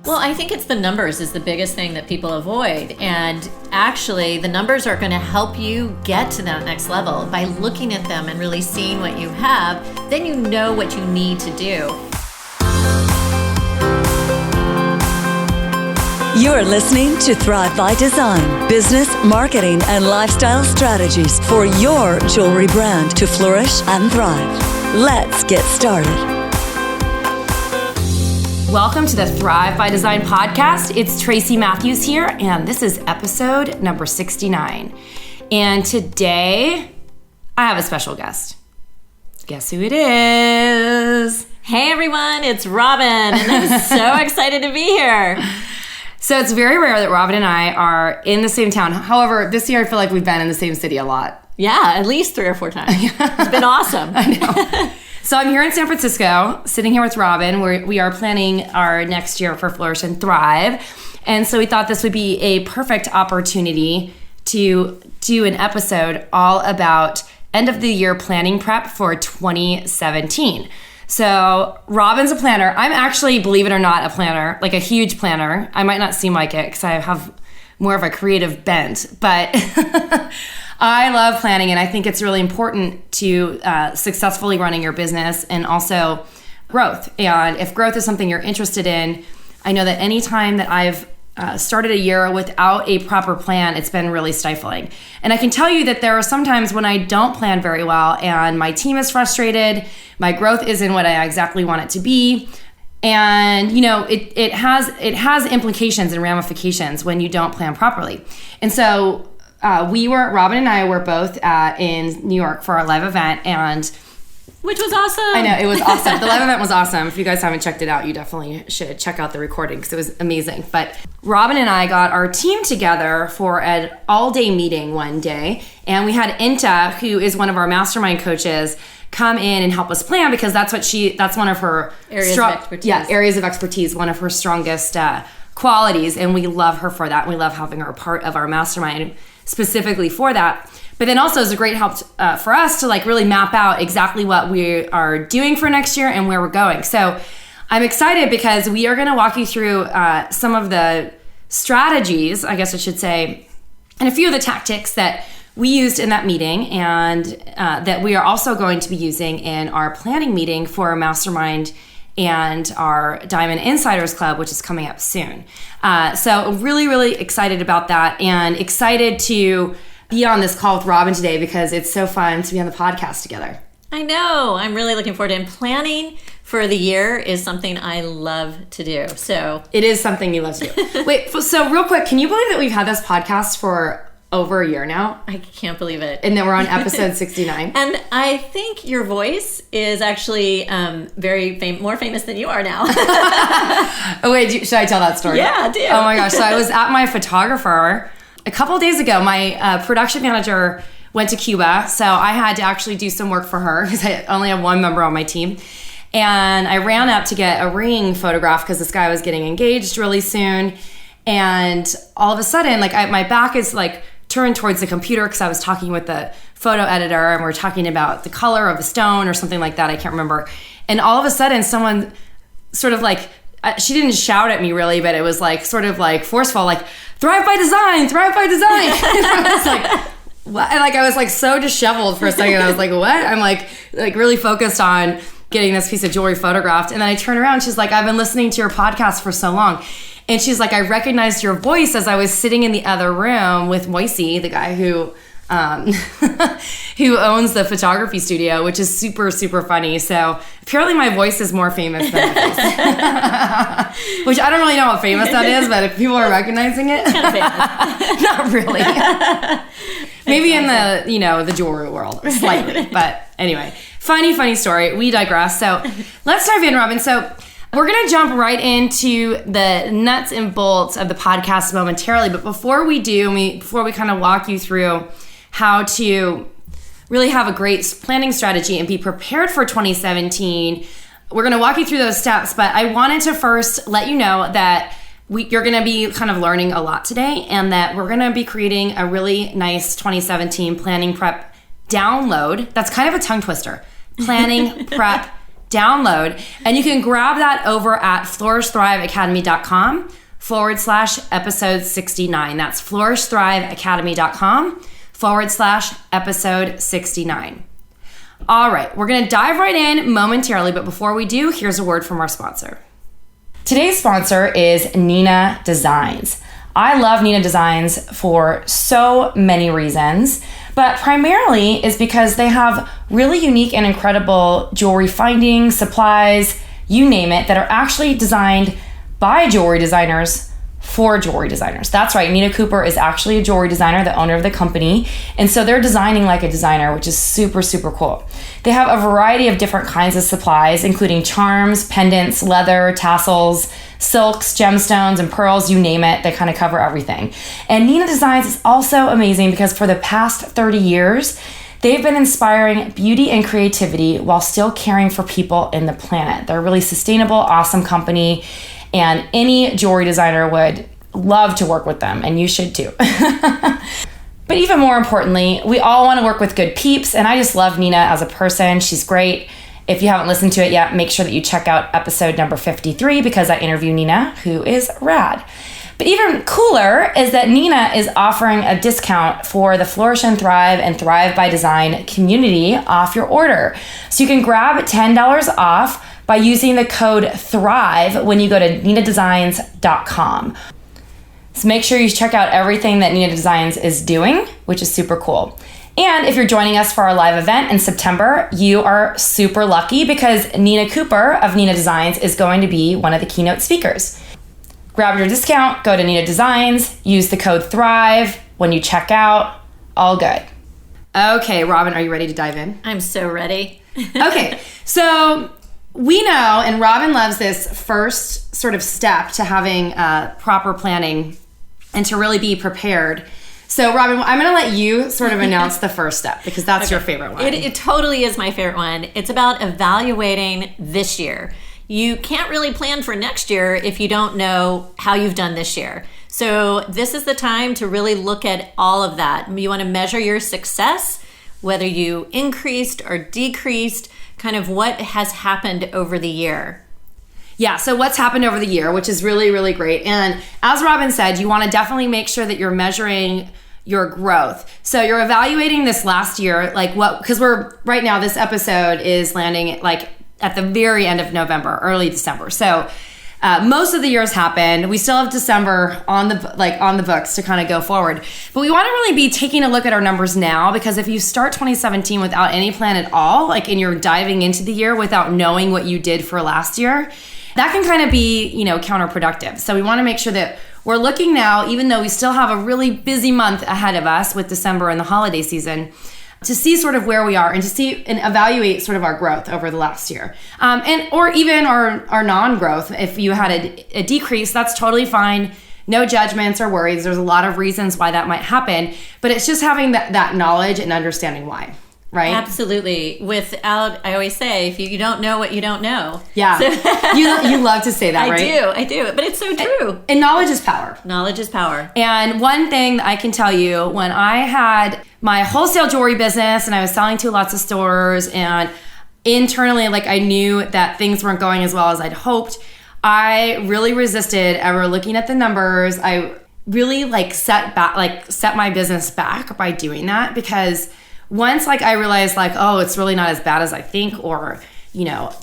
Well, I think it's the numbers is the biggest thing that people avoid. And actually, the numbers are going to help you get to that next level by looking at them and really seeing what you have. Then you know what you need to do. You're listening to Thrive by Design, business, marketing, and lifestyle strategies for your jewelry brand to flourish and thrive. Let's get started. Welcome to the Thrive by Design podcast. It's Tracy Matthews here, and this is episode number 69. And today, I have a special guest. Guess who it is? Hey everyone, it's Robin, and I'm so excited to be here. So it's very rare that Robin and I are in the same town. However, this year I feel like we've been in the same city a lot. Yeah, at least 3 or 4 times. It's been awesome. I know. So I'm here in San Francisco, sitting here with Robin, where we are planning our next year for Flourish and Thrive. And so we thought this would be a perfect opportunity to do an episode all about end of the year planning prep for 2017. So Robin's a planner. I'm actually, believe it or not, a planner, like a huge planner. I might not seem like it because I have more of a creative bent, but I love planning, and I think it's really important to successfully running your business and also growth. And if growth is something you're interested in, I know that any time that I've started a year without a proper plan, it's been really stifling. And I can tell you that there are some times when I don't plan very well and my team is frustrated, my growth isn't what I exactly want it to be. And you know, it has implications and ramifications when you don't plan properly. And so Robin and I were both in New York for our live event, and which was awesome. I know, it was awesome. The live event was awesome. If you guys haven't checked it out, you definitely should check out the recording because it was amazing. But Robin and I got our team together for an all-day meeting one day, and we had Inta, who is one of our mastermind coaches, come in and help us plan because that's one of her areas of expertise. Yeah, areas of expertise, one of her strongest qualities, and we love her for that. We love having her part of our mastermind specifically for that. But then also is a great help for us to like really map out exactly what we are doing for next year and where we're going. So I'm excited because we are going to walk you through some of the strategies, I guess I should say, and a few of the tactics that we used in that meeting and that we are also going to be using in our planning meeting for our mastermind and our Diamond Insiders Club, which is coming up soon. So really, really excited about that and excited to be on this call with Robin today because it's so fun to be on the podcast together. I know. I'm really looking forward to it. And planning for the year is something I love to do. So it is something you love to do. Wait, so real quick, can you believe that we've had this podcast for over a year now? I can't believe it. And then we're on episode 69. And I think your voice is actually more famous than you are now. Oh, wait, should I tell that story? Yeah, do. Oh my gosh. So I was at my photographer a couple of days ago. My production manager went to Cuba, so I had to actually do some work for her because I only have one member on my team. And I ran up to get a ring photograph because this guy was getting engaged really soon. And all of a sudden, like my back is like turned towards the computer because I was talking with the photo editor and we're talking about the color of the stone or something like that. I can't remember. And all of a sudden, someone sort of like, she didn't shout at me really, but it was like sort of like forceful, like thrive by design, thrive by design. And I was like, what? And like I was like so disheveled for a second. I was like, what? I'm like really focused on getting this piece of jewelry photographed. And then I turn around, she's like, I've been listening to your podcast for so long. And she's like, I recognized your voice as I was sitting in the other room with Moisey, the guy who owns the photography studio, which is super, super funny. So apparently my voice is more famous than my face. Which I don't really know how famous that is, but if people are recognizing it. Kind of famous. Not really. Maybe in the jewelry world, slightly. But anyway, funny story. We digress. So let's dive in, Robin. So we're going to jump right into the nuts and bolts of the podcast momentarily. But before we do, before we kind of walk you through how to really have a great planning strategy and be prepared for 2017, we're going to walk you through those steps. But I wanted to first let you know that you're going to be kind of learning a lot today and that we're going to be creating a really nice 2017 planning prep download. That's kind of a tongue twister. Planning prep download. And you can grab that over at flourishthriveacademy.com/episode 69. That's flourishthriveacademy.com/episode 69. All right, we're going to dive right in momentarily, but before we do, here's a word from our sponsor. Today's sponsor is Nina Designs. I love Nina Designs for so many reasons, but primarily is because they have really unique and incredible jewelry findings, supplies, you name it, that are actually designed by jewelry designers for jewelry designers. That's right, Nina Cooper is actually a jewelry designer, the owner of the company, and so they're designing like a designer, which is super, super cool. They have a variety of different kinds of supplies, including charms, pendants, leather, tassels, silks, gemstones, and pearls, you name it. They kind of cover everything. And Nina Designs is also amazing because for the past 30 years, they've been inspiring beauty and creativity while still caring for people in the planet. They're a really sustainable, awesome company, and any jewelry designer would love to work with them, and you should too. But even more importantly, we all want to work with good peeps, and I just love Nina as a person. She's great. If you haven't listened to it yet, make sure that you check out episode number 53 because I interview Nina, who is rad. But even cooler is that Nina is offering a discount for the Flourish and Thrive and Thrive by Design community off your order. So you can grab $10 off by using the code THRIVE when you go to ninadesigns.com. So make sure you check out everything that Nina Designs is doing, which is super cool. And if you're joining us for our live event in September, you are super lucky because Nina Cooper of Nina Designs is going to be one of the keynote speakers. Grab your discount, go to Nina Designs, use the code THRIVE when you check out, all good. Okay, Robin, are you ready to dive in? I'm so ready. Okay, so we know, and Robin loves this first sort of step to having proper planning and to really be prepared. So, Robin, I'm going to let you sort of announce the first step because that's your favorite one. It totally is my favorite one. It's about evaluating this year. You can't really plan for next year if you don't know how you've done this year. So this is the time to really look at all of that. You want to measure your success, whether you increased or decreased, kind of what has happened over the year. Yeah, so what's happened over the year, which is really, really great. And as Robin said, you want to definitely make sure that you're measuring your growth. So you're evaluating this last year, like what, because we're right now, this episode is landing like at the very end of November, early December. So most of the years happened. We still have December on the books to kind of go forward. But we want to really be taking a look at our numbers now because if you start 2017 without any plan at all, like and you're diving into the year without knowing what you did for last year, that can kind of be, counterproductive. So we want to make sure that we're looking now, even though we still have a really busy month ahead of us with December and the holiday season, to see sort of where we are and to see and evaluate sort of our growth over the last year. Or even our non-growth. If you had a decrease, that's totally fine. No judgments or worries. There's a lot of reasons why that might happen, but it's just having that knowledge and understanding why. Right? Absolutely. I always say, if you don't know what you don't know. Yeah. So, you love to say that, right? I do. But it's so true. And knowledge is power. Knowledge is power. And one thing that I can tell you, when I had my wholesale jewelry business and I was selling to lots of stores and internally, I knew that things weren't going as well as I'd hoped, I really resisted ever looking at the numbers. I really set my business back by doing that because once I realized it's really not as bad as I think, or,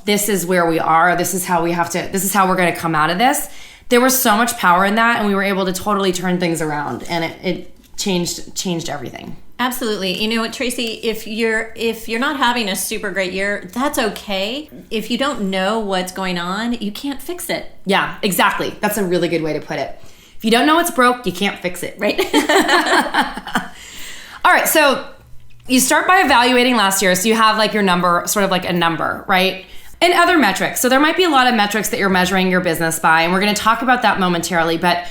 this is where we are, this is how we're going to come out of this. There was so much power in that and we were able to totally turn things around and it changed everything. Absolutely. You know what, Tracy, if you're not having a super great year, that's okay. If you don't know what's going on, you can't fix it. Yeah, exactly. That's a really good way to put it. If you don't know what's broke, you can't fix it. Right. All right. So you start by evaluating last year. So you have your number, sort of a number, right? And other metrics. So there might be a lot of metrics that you're measuring your business by, and we're going to talk about that momentarily, but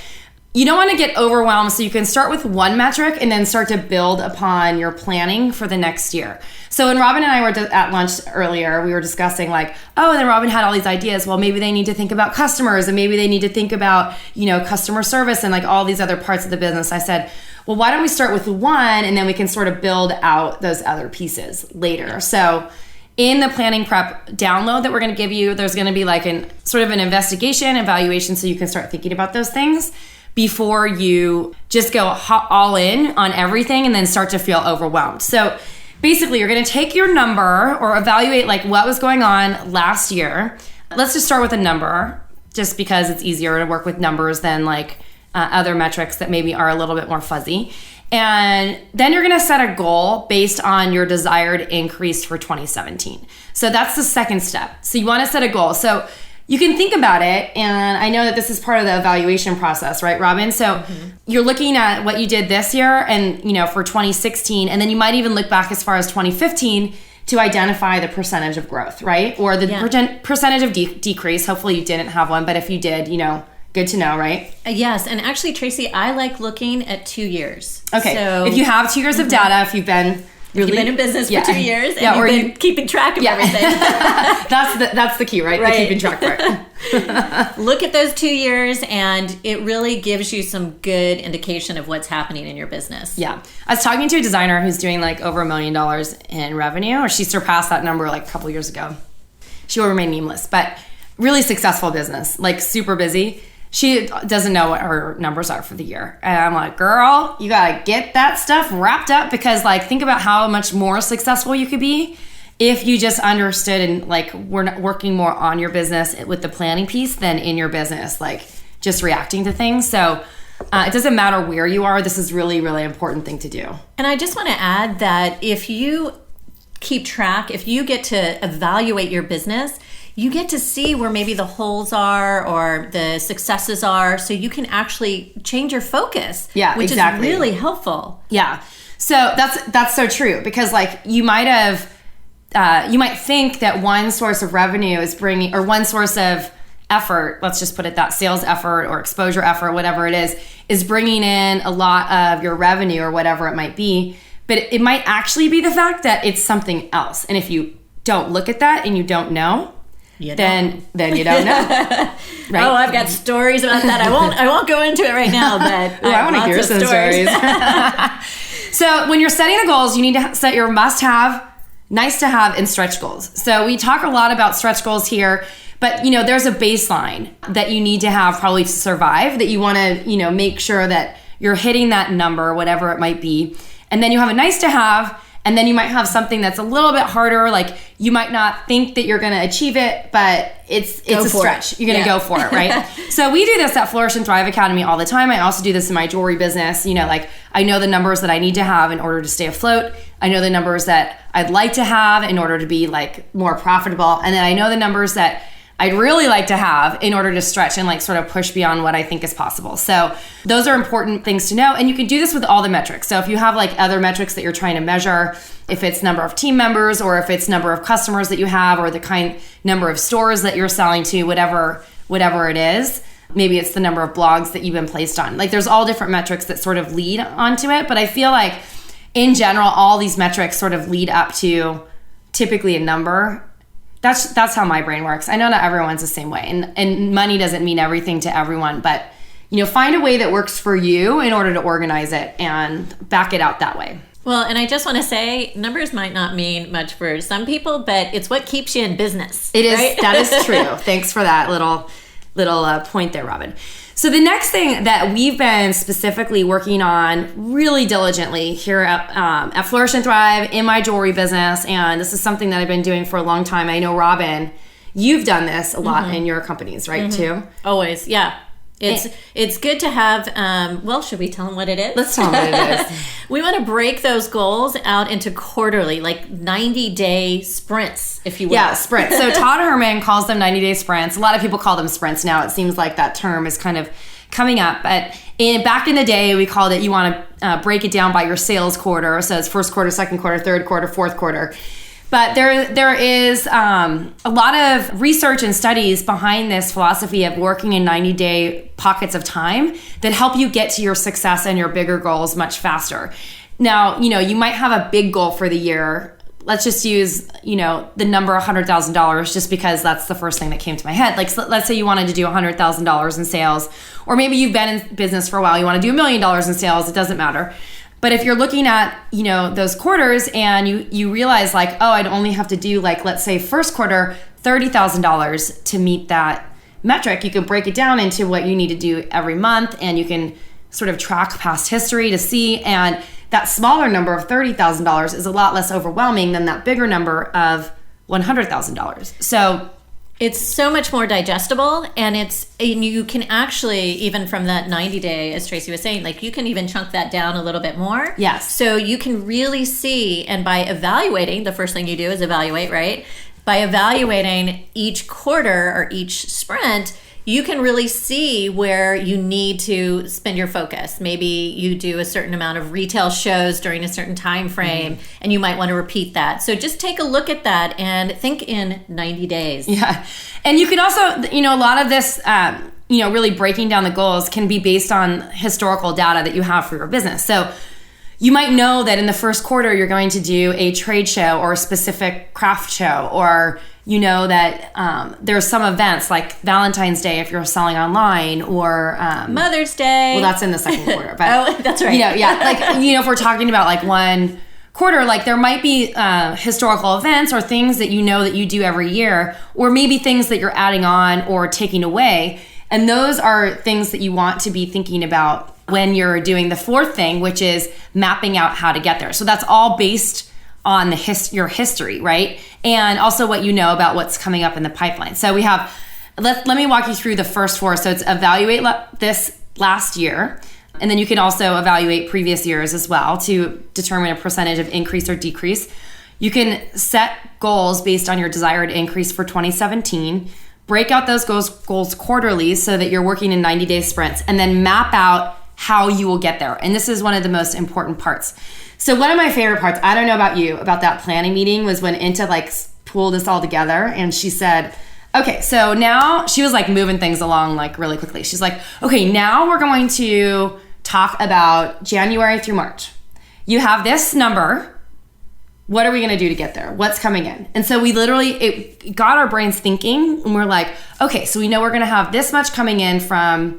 you don't want to get overwhelmed. So you can start with one metric and then start to build upon your planning for the next year. So when Robin and I were at lunch earlier, we were discussing and then Robin had all these ideas. Well, maybe they need to think about customers and maybe they need to think about, customer service and all these other parts of the business. I said, well, why don't we start with one and then we can sort of build out those other pieces later. So in the planning prep download that we're going to give you, there's going to be like an sort of an investigation, evaluation, so you can start thinking about those things before you just go all in on everything and then start to feel overwhelmed. So basically, you're going to take your number or evaluate like what was going on last year. Let's just start with a number, just because it's easier to work with numbers than like other metrics that maybe are a little bit more fuzzy. And then you're going to set a goal based on your desired increase for 2017. So that's the second step. So you want to set a goal. So you can think about it, and I know that this is part of the evaluation process, right, Robin? So you're looking at what you did this year and, for 2016, and then you might even look back as far as 2015 to identify the percentage of growth, right? Or the percentage of decrease. Hopefully you didn't have one, but if you did, good to know, right? Yes, and actually, Tracy, I like looking at 2 years. Okay, so if you have 2 years of data, if you've been you've been in business for 2 years, and you've been keeping track of everything. That's the key, right? The keeping track part. Look at those 2 years, and it really gives you some good indication of what's happening in your business. Yeah. I was talking to a designer who's doing like over $1 million in revenue, or she surpassed that number like a couple years ago. She will remain nameless, but really successful business, like super busy. She doesn't know what her numbers are for the year. And I'm like, girl, you got to get that stuff wrapped up, because like, think about how much more successful you could be if you just understood and like we're not working more on your business with the planning piece than in your business, like just reacting to things. So it doesn't matter where you are. This is really, really important thing to do. And I just want to add that if you keep track, if you get to evaluate your business, you get to see where maybe the holes are or the successes are, so you can actually change your focus, which is really helpful. Yeah. So that's so true, because like you might think that one source of revenue is bringing, or one source of effort, let's just put it that, sales effort or exposure effort, whatever it is bringing in a lot of your revenue or whatever it might be. But it might actually be the fact that it's something else. And if you don't look at that and you don't know, then you don't know. Right? Oh, I've got stories about that. I won't go into it right now, but I want to hear some stories. So when you're setting the goals, you need to set your must-have, nice-to-have, and stretch goals. So we talk a lot about stretch goals here, but there's a baseline that you need to have probably to survive, that you want to make sure that you're hitting that number, whatever it might be. And then you have a nice-to-have. And then you might have something that's a little bit harder, like you might not think that you're going to achieve it, but it's a stretch. You're going to go for it, right? So we do this at Flourish and Thrive Academy all the time. I also do this in my jewelry business. Like I know the numbers that I need to have in order to stay afloat. I know the numbers that I'd like to have in order to be like more profitable. And then I know the numbers that I'd really like to have in order to stretch and like sort of push beyond what I think is possible. So those are important things to know. And you can do this with all the metrics. So if you have like other metrics that you're trying to measure, if it's number of team members, or if it's number of customers that you have, or the number of stores that you're selling to, whatever it is, maybe it's the number of blogs that you've been placed on. Like there's all different metrics that sort of lead onto it. But I feel like in general, all these metrics sort of lead up to typically a number. That's how my brain works. I know not everyone's the same way, and money doesn't mean everything to everyone, but find a way that works for you in order to organize it and back it out that way. Well, and I just want to say, numbers might not mean much for some people, but it's what keeps you in business. It is. Right? That is true. Thanks for that little point there, Robin. So the next thing that we've been specifically working on really diligently here at Flourish and Thrive in my jewelry business, and this is something that I've been doing for a long time. I know, Robin, you've done this a lot in your companies, right, too? Always, yeah. It's good to have, should we tell them what it is? Let's tell them what it is. We want to break those goals out into quarterly, like 90-day sprints, if you will. Yeah, sprints. So Todd Herman calls them 90-day sprints. A lot of people call them sprints now. It seems like that term is kind of coming up. But back in the day, we called it, you want to break it down by your sales quarter. So it's first quarter, second quarter, third quarter, fourth quarter. But there is a lot of research and studies behind this philosophy of working in 90-day pockets of time that help you get to your success and your bigger goals much faster. Now, you might have a big goal for the year. Let's just use, the number $100,000 just because that's the first thing that came to my head. Like, let's say you wanted to do $100,000 in sales, or maybe you've been in business for a while. You want to do $1 million in sales. It doesn't matter. But if you're looking at, those quarters and you realize like, oh, I'd only have to do like, let's say first quarter, $30,000 to meet that metric, you can break it down into what you need to do every month, and you can sort of track past history to see. And that smaller number of $30,000 is a lot less overwhelming than that bigger number of $100,000. So it's so much more digestible, and you can actually, even from that 90-day, as Tracy was saying, like you can even chunk that down a little bit more. Yes. So you can really see, and by evaluating, the first thing you do is evaluate, right? By evaluating each quarter or each sprint, you can really see where you need to spend your focus. Maybe you do a certain amount of retail shows during a certain time frame, and you might want to repeat that. So just take a look at that and think in 90 days. Yeah. And you can also, a lot of this, really breaking down the goals can be based on historical data that you have for your business. So you might know that in the first quarter, you're going to do a trade show or a specific craft show, or that there's some events like Valentine's Day if you're selling online, or Mother's Day. Well, that's in the second quarter. But, oh, that's right. If we're talking about like one quarter, like there might be historical events or things that that you do every year, or maybe things that you're adding on or taking away. And those are things that you want to be thinking about when you're doing the fourth thing, which is mapping out how to get there. So that's all based on your history, right? And also what you know about what's coming up in the pipeline. So we have, let me walk you through the first four. So it's evaluate this last year, and then you can also evaluate previous years as well to determine a percentage of increase or decrease. You can set goals based on your desired increase for 2017. Break out those goals quarterly so that you're working in 90-day sprints, and then map out how you will get there. And this is one of the most important parts. So one of my favorite parts, I don't know about you, about that planning meeting was when Inta pulled us all together, and she said, okay, so now she was moving things along really quickly. She's like, okay, now we're going to talk about January through March. You have this number. What are we going to do to get there? What's coming in? And so we it got our brains thinking, and we're like, okay, so we know we're going to have this much coming in from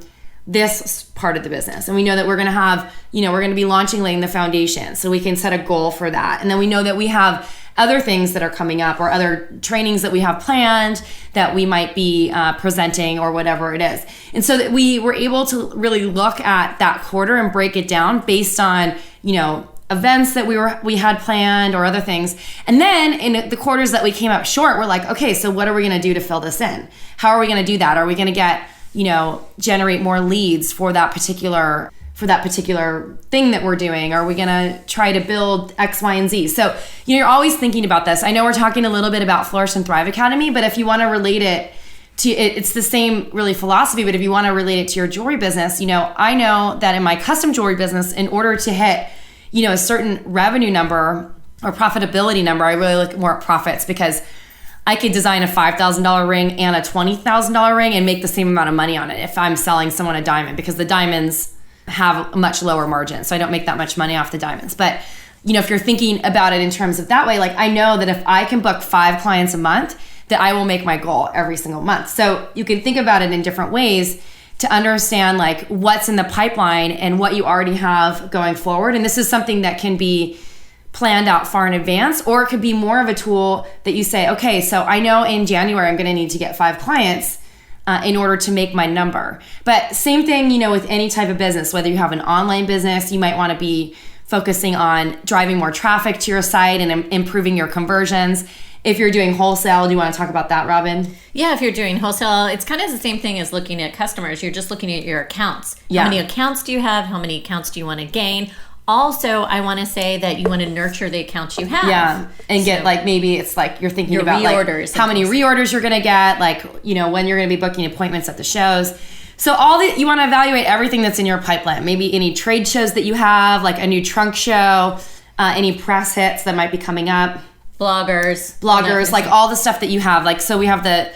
this part of the business. And we know that we're going to have, we're going to be laying the foundation. So we can set a goal for that. And then we know that we have other things that are coming up, or other trainings that we have planned that we might be presenting, or whatever it is. And so that we were able to really look at that quarter and break it down based on, events that we had planned or other things. And then in the quarters that we came up short, we're like, okay, so what are we going to do to fill this in? How are we going to do that? Are we going to get, generate more leads for that particular thing that we're doing? Are we going to try to build X, Y, and Z? So, you're always thinking about this. I know we're talking a little bit about Flourish and Thrive Academy, but if you want to relate it to it's the same really philosophy, but if you want to relate it to your jewelry business, I know that in my custom jewelry business, in order to hit, a certain revenue number or profitability number, I really look more at profits, because I could design a $5,000 ring and a $20,000 ring and make the same amount of money on it if I'm selling someone a diamond, because the diamonds have a much lower margin. So I don't make that much money off the diamonds. But, if you're thinking about it in terms of that way, I know that if I can book 5 clients a month, that I will make my goal every single month. So you can think about it in different ways to understand what's in the pipeline and what you already have going forward. And this is something that can be planned out far in advance, or it could be more of a tool that you say, okay, so I know in January I'm going to need to get 5 clients in order to make my number. But same thing, with any type of business, whether you have an online business, you might want to be focusing on driving more traffic to your site and improving your conversions. If you're doing wholesale, do you want to talk about that, Robin? Yeah, if you're doing wholesale, it's kind of the same thing as looking at customers. You're just looking at your accounts. Yeah. How many accounts do you have? How many accounts do you want to gain? Also, I want to say that you want to nurture the accounts you have. Yeah, and get maybe it's you're thinking your about reorders, how many reorders you're going to get, when you're going to be booking appointments at the shows. So you want to evaluate everything that's in your pipeline. Maybe any trade shows that you have, a new trunk show, any press hits that might be coming up. Bloggers, all the stuff that you have. So we have the,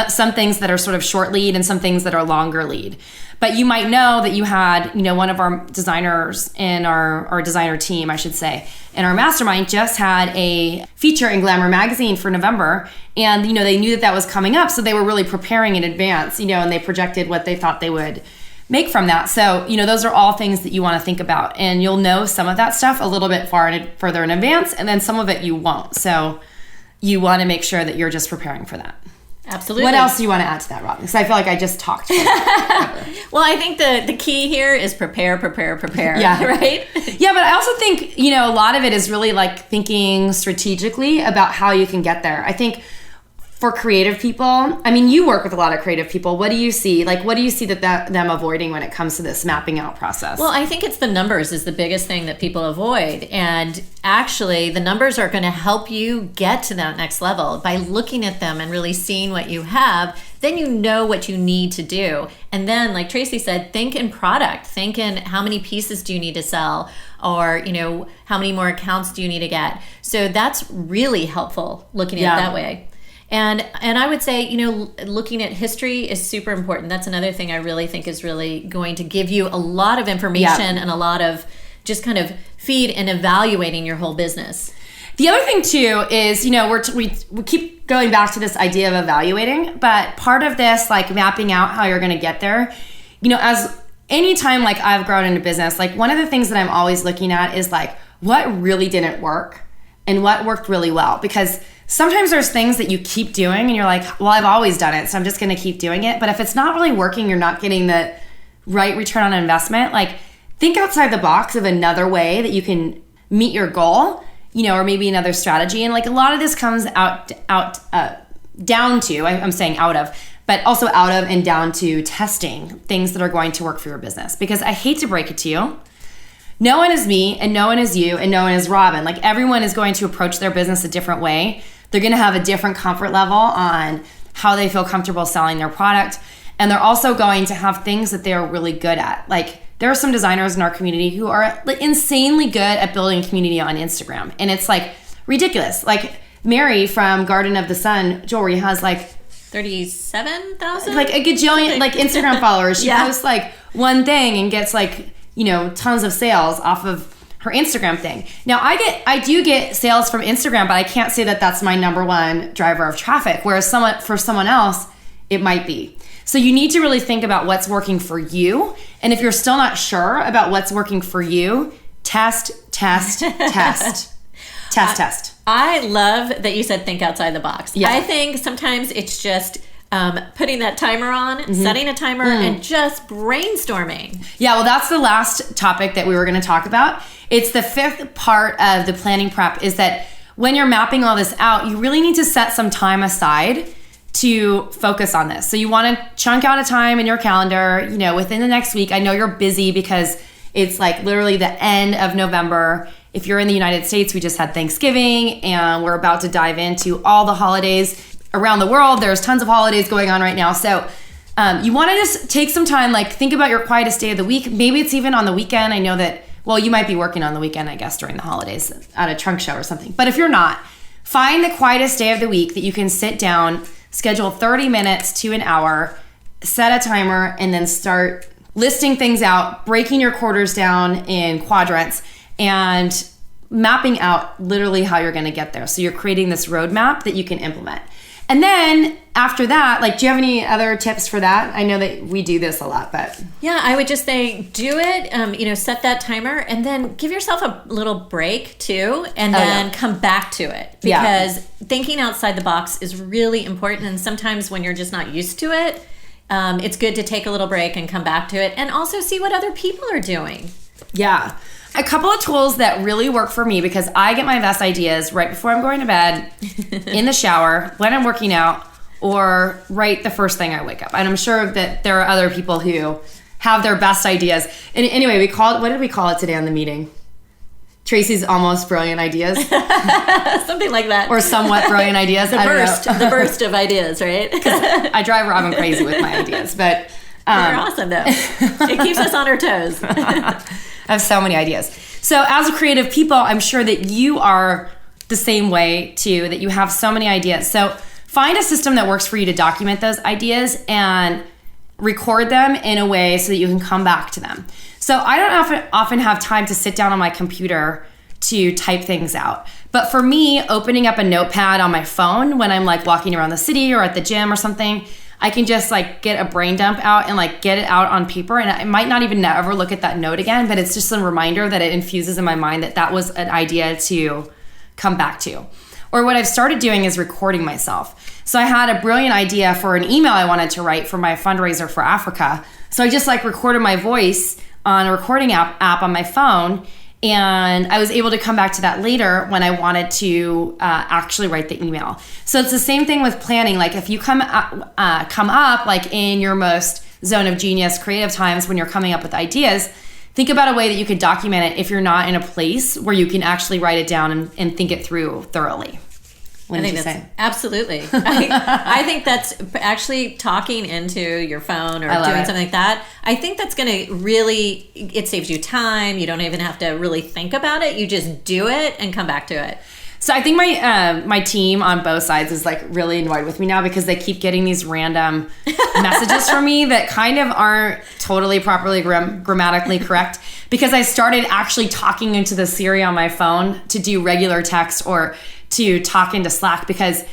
some things that are sort of short lead and some things that are longer lead. But you might know that you had, one of our designers in our designer team, I should say, in our mastermind just had a feature in Glamour magazine for November. And, they knew that was coming up. So they were really preparing in advance, and they projected what they thought they would make from that. So, those are all things that you want to think about, and you'll know some of that stuff a little bit further in advance, and then some of it you won't. So you want to make sure that you're just preparing for that. Absolutely. What else do you want to add to that, Robin? Because I feel like I just talked. Well, I think the key here is prepare. Yeah. Right? Yeah, but I also think, a lot of it is really like thinking strategically about how you can get there. I think for creative people, you work with a lot of creative people. What do you see? Like, what do you see them avoiding when it comes to this mapping out process? Well, I think it's the numbers is the biggest thing that people avoid. And actually, the numbers are going to help you get to that next level by looking at them and really seeing what you have. Then you know what you need to do. And then, like Tracy said, think in product. Think in how many pieces do you need to sell, or, how many more accounts do you need to get. So that's really helpful looking at it that way. And I would say, looking at history is super important. That's another thing I really think is really going to give you a lot of information and a lot of just kind of feed in evaluating your whole business. The other thing too is, we keep going back to this idea of evaluating, but part of this, like mapping out how you're going to get there, as anytime like I've grown into business, like one of the things that I'm always looking at is like what really didn't work and what worked really well. Because sometimes there's things that you keep doing and you're like, well, I've always done it, so I'm just going to keep doing it. But if it's not really working, you're not getting the right return on investment. Like, think outside the box of another way that you can meet your goal, or maybe another strategy. And like a lot of this comes down to, I'm saying out of, but also out of and down to testing things that are going to work for your business. Because I hate to break it to you, no one is me and no one is you and no one is Robin. Like, everyone is going to approach their business a different way. They're going to have a different comfort level on how they feel comfortable selling their product. And they're also going to have things that they're really good at. Like, there are some designers in our community who are like insanely good at building a community on Instagram. And it's like ridiculous. Like, Mary from Garden of the Sun Jewelry has like 37,000? Like a gajillion like Instagram followers. She posts like one thing and gets like, tons of sales off of her Instagram thing. Now, I do get sales from Instagram, but I can't say that that's my number one driver of traffic. Whereas for someone else, it might be. So you need to really think about what's working for you. And if you're still not sure about what's working for you, test. I love that you said think outside the box. Yeah. I think sometimes it's just putting that timer on, setting a timer, and just brainstorming. Yeah, well, that's the last topic that we were going to talk about. It's the fifth part of the planning prep, is that when you're mapping all this out, you really need to set some time aside to focus on this. So you want to chunk out a time in your calendar, within the next week. I know you're busy because it's like literally the end of November. If you're in the United States, we just had Thanksgiving and we're about to dive into all the holidays around the world. There's tons of holidays going on right now. So you want to just take some time, like think about your quietest day of the week. Maybe it's even on the weekend. I know that, well, you might be working on the weekend, I guess, during the holidays at a trunk show or something. But if you're not, find the quietest day of the week that you can sit down, schedule 30 minutes to an hour, set a timer, and then start listing things out, breaking your quarters down in quadrants, and mapping out literally how you're going to get there. So you're creating this roadmap that you can implement. And then after that, like, do you have any other tips for that? I know that we do this a lot, but. Yeah, I would just say do it, set that timer, and then give yourself a little break too, and then come back to it. Because thinking outside the box is really important. And sometimes when you're just not used to it, it's good to take a little break and come back to it, and also see what other people are doing. Yeah. A couple of tools that really work for me, because I get my best ideas right before I'm going to bed, in the shower, when I'm working out, or right the first thing I wake up. And I'm sure that there are other people who have their best ideas. And anyway, what did we call it today on the meeting? Tracy's almost brilliant ideas. Something like that. Or somewhat brilliant ideas. The burst of ideas, right? I drive Robin crazy with my ideas, but they're awesome though. It keeps us on our toes. I have so many ideas. So as a creative people, I'm sure that you are the same way too, that you have so many ideas. So find a system that works for you to document those ideas and record them in a way so that you can come back to them. So I don't often have time to sit down on my computer to type things out. But for me, opening up a notepad on my phone when I'm like walking around the city or at the gym or something, I can just like get a brain dump out and like get it out on paper, and I might not even ever look at that note again, but it's just a reminder that it infuses in my mind that was an idea to come back to. Or what I've started doing is recording myself. So I had a brilliant idea for an email I wanted to write for my fundraiser for Africa. So I just like recorded my voice on a recording app on my phone, and I was able to come back to that later when I wanted to actually write the email. So it's the same thing with planning. Like if you come up like in your most zone of genius creative times when you're coming up with ideas, think about a way that you could document it if you're not in a place where you can actually write it down and think it through thoroughly. What did you say? Absolutely. I think that's actually talking into your phone or doing something like that. I think that's going to really, it saves you time. You don't even have to really think about it. You just do it and come back to it. So I think my team on both sides is like really annoyed with me now because they keep getting these random messages from me that kind of aren't totally properly grammatically correct, because I started actually talking into the Siri on my phone to do regular text or to talk into Slack, because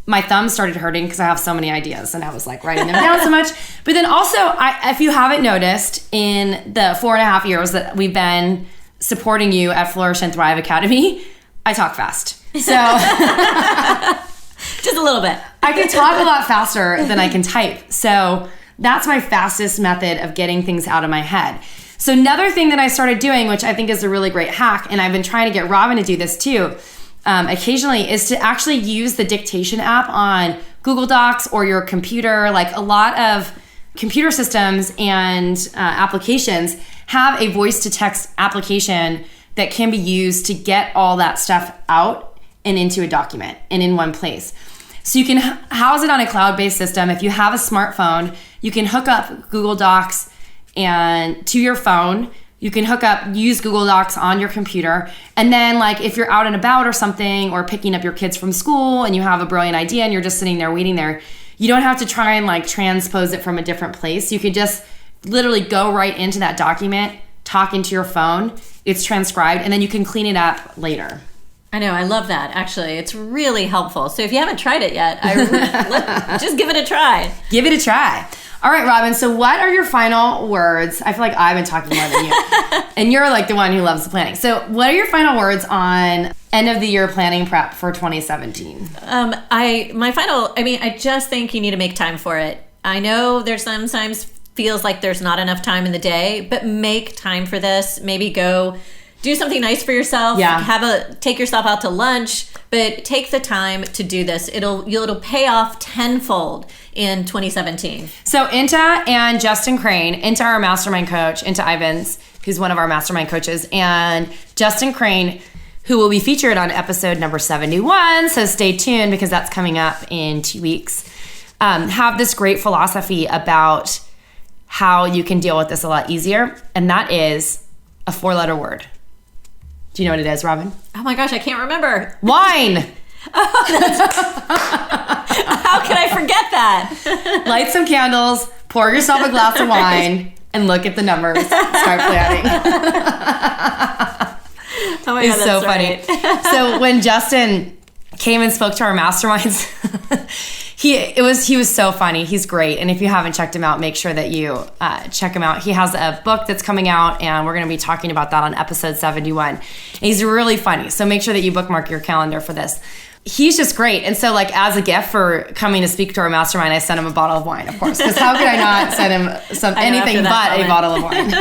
my thumb started hurting because I have so many ideas and I was like writing them down so much. But then also, if you haven't noticed, in the 4.5 years that we've been supporting you at Flourish and Thrive Academy, I talk fast. So just a little bit. I can talk a lot faster than I can type. So that's my fastest method of getting things out of my head. So another thing that I started doing, which I think is a really great hack, and I've been trying to get Robin to do this too, occasionally, is to actually use the dictation app on Google Docs or your computer. Like a lot of computer systems and applications have a voice to text application that can be used to get all that stuff out and into a document and in one place. So you can house it on a cloud-based system. If you have a smartphone, you can hook up Google Docs and to your phone. You can use Google Docs on your computer. And then like if you're out and about or something, or picking up your kids from school and you have a brilliant idea and you're just sitting there waiting there, you don't have to try and like transpose it from a different place. You could just literally go right into that document, talk into your phone, it's transcribed, and then you can clean it up later. I know, I love that. Actually, it's really helpful. So if you haven't tried it yet, just give it a try. Give it a try. All right, Robin, so what are your final words? I feel like I've been talking more than you. And you're like the one who loves the planning. So what are your final words on end of the year planning prep for 2017? I just think you need to make time for it. I know there's sometimes feels like there's not enough time in the day, but make time for this. Maybe go do something nice for yourself. Yeah. Take yourself out to lunch, but take the time to do this. It'll pay off tenfold in 2017. So Inta and Justin Crane, Inta, our mastermind coach, Inta Ivins, who's one of our mastermind coaches, and Justin Crane, who will be featured on episode number 71. So stay tuned because that's coming up in 2 weeks. Have this great philosophy about how you can deal with this a lot easier. And that is a 4-letter word. Do you know what it is, Robin? Oh my gosh, I can't remember. Wine. How can I forget that? Light some candles, pour yourself a glass of wine, and look at the numbers. Start planning. Oh my God, it's so that's funny. right. So when Justin came and spoke to our masterminds, he was so funny. He's great. And if you haven't checked him out, make sure that you check him out. He has a book that's coming out, and we're going to be talking about that on episode 71. And he's really funny. So make sure that you bookmark your calendar for this. He's just great. And so like as a gift for coming to speak to our mastermind, I sent him a bottle of wine, of course, because how could I not send him anything but a bottle of wine?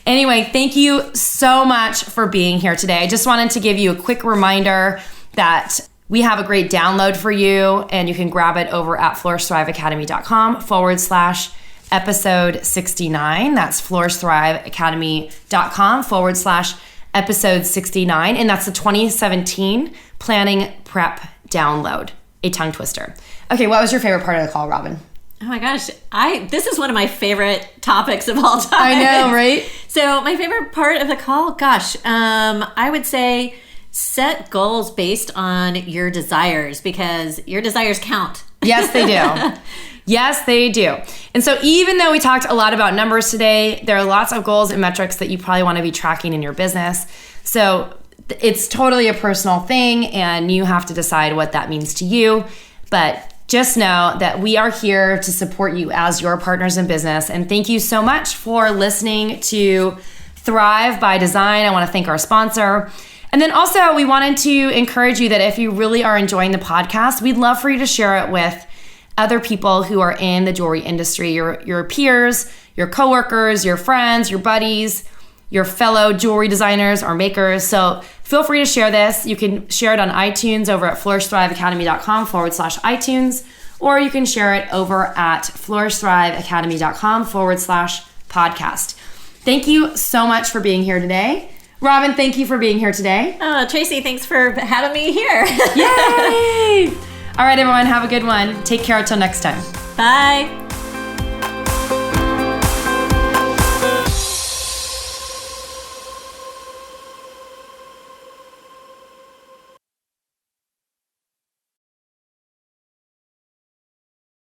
Anyway, thank you so much for being here today. I just wanted to give you a quick reminder that we have a great download for you, and you can grab it over at flourishthriveacademy.com/episode 69. That's flourishthriveacademy.com/episode 69. And that's the 2017 planning prep download, a tongue twister. Okay, what was your favorite part of the call, Robin? Oh my gosh, this is one of my favorite topics of all time. I know, right? So my favorite part of the call, I would say set goals based on your desires, because your desires count. Yes, they do. Yes, they do. And so even though we talked a lot about numbers today, there are lots of goals and metrics that you probably want to be tracking in your business. So it's totally a personal thing, and you have to decide what that means to you. But just know that we are here to support you as your partners in business. And thank you so much for listening to Thrive by Design. I want to thank our sponsor. And then also, we wanted to encourage you that if you really are enjoying the podcast, we'd love for you to share it with other people who are in the jewelry industry, your peers, your coworkers, your friends, your buddies, your fellow jewelry designers or makers. So feel free to share this. You can share it on iTunes over at flourishthriveacademy.com/iTunes, or you can share it over at flourishthriveacademy.com/podcast. Thank you so much for being here today. Robin, thank you for being here today. Oh, Tracy, thanks for having me here. Yay! All right, everyone, have a good one. Take care until next time. Bye.